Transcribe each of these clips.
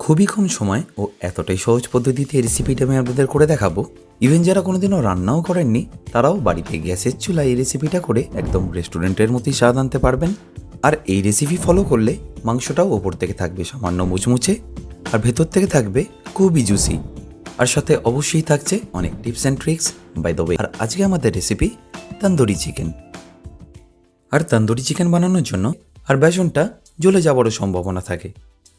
খুবই কম সময় ও এতটাই সহজ পদ্ধতিতে এই রেসিপিটা আমি আপনাদের করে দেখাবো। ইভেন যারা কোনোদিনও রান্নাও করেননি তারাও বাড়িতে গ্যাসের চুলায় এই রেসিপিটা করে একদম রেস্টুরেন্টের মতোই স্বাদ আনতে পারবেন। আর এই রেসিপি ফলো করলে মাংসটাও ওপর থেকে থাকবে সামান্য মুচমুচে আর ভেতর থেকে থাকবে খুবই জুসি। আর সাথে অবশ্যই থাকছে অনেক tips and tricks by the way. আর আজকে আমাদের রেসিপি তন্দুরি চিকেন। আর তন্দুরি চিকেন বানানোর জন্য আর বেসনটা জ্বলে যাওয়ারও সম্ভাবনা থাকে,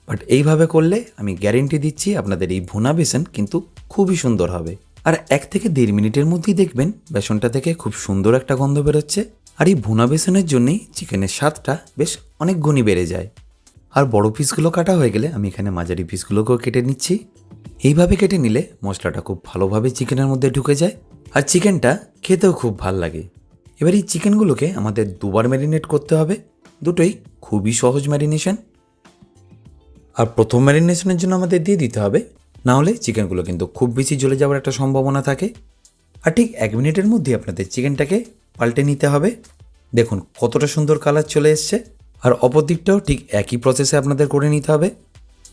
বাট এইভাবে করলে আমি গ্যারেন্টি দিচ্ছি আপনাদের এই ভুনা বেসন কিন্তু খুবই সুন্দর হবে। আর 1 থেকে 1.5 মিনিটের মধ্যেই দেখবেন বেসনটা থেকে খুব সুন্দর একটা গন্ধ বেরোচ্ছে। আর এই ভুনা বেসনের জন্যই চিকেনের স্বাদটা বেশ অনেক গুণই বেড়ে যায়। আর বড় পিসগুলো কাটা হয়ে গেলে আমি এখানে মাঝারি পিসগুলোকেও কেটে নিচ্ছি। এইভাবে কেটে নিলে মশলাটা খুব ভালোভাবে চিকেনের মধ্যে ঢুকে যায় আর চিকেনটা খেতেও খুব ভাল লাগে। এবার এই চিকেনগুলোকে আমাদের দুবার ম্যারিনেট করতে হবে, দুটোই খুবই সহজ ম্যারিনেশন। আর প্রথম ম্যারিনেশনের জন্য আমাদের দিয়ে দিতে হবে, না হলে চিকেনগুলো কিন্তু খুব বেশি জ্বলে যাওয়ার একটা সম্ভাবনা থাকে। আর ঠিক 1 মিনিটের মধ্যে আপনাদের চিকেনটাকে পাল্টে নিতে হবে। দেখুন কতটা সুন্দর কালার চলে এসছে। আর অপর দিকটাও ঠিক একই প্রসেসে আপনাদের করে নিতে হবে।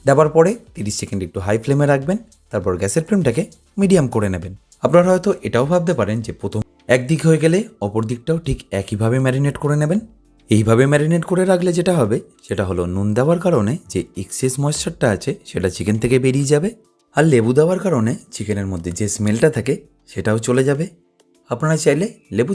দেওয়ার পরে 30 সেকেন্ড একটু হাই ফ্লেমে রাখবেন, তারপর গ্যাসের ফ্লেমটাকে মিডিয়াম করে নেবেন। আপনারা হয়তো এটাও ভাবতে পারেন যে প্রথম একদিক হয়ে গেলে অপর দিকটাও ঠিক একইভাবে ম্যারিনেট করে নেবেন। এইভাবে ম্যারিনেট করে রাখলে যেটা হবে সেটা হলো নুন দেওয়ার কারণে যে এক্সেস ময়েশ্চারটা আছে সেটা চিকেন থেকে বেরিয়ে যাবে। আর লেবু দেওয়ার কারণে চিকেনের মধ্যে যে স্মেলটা থাকে সেটাও চলে যাবে। আপনারা চাইলে লেবু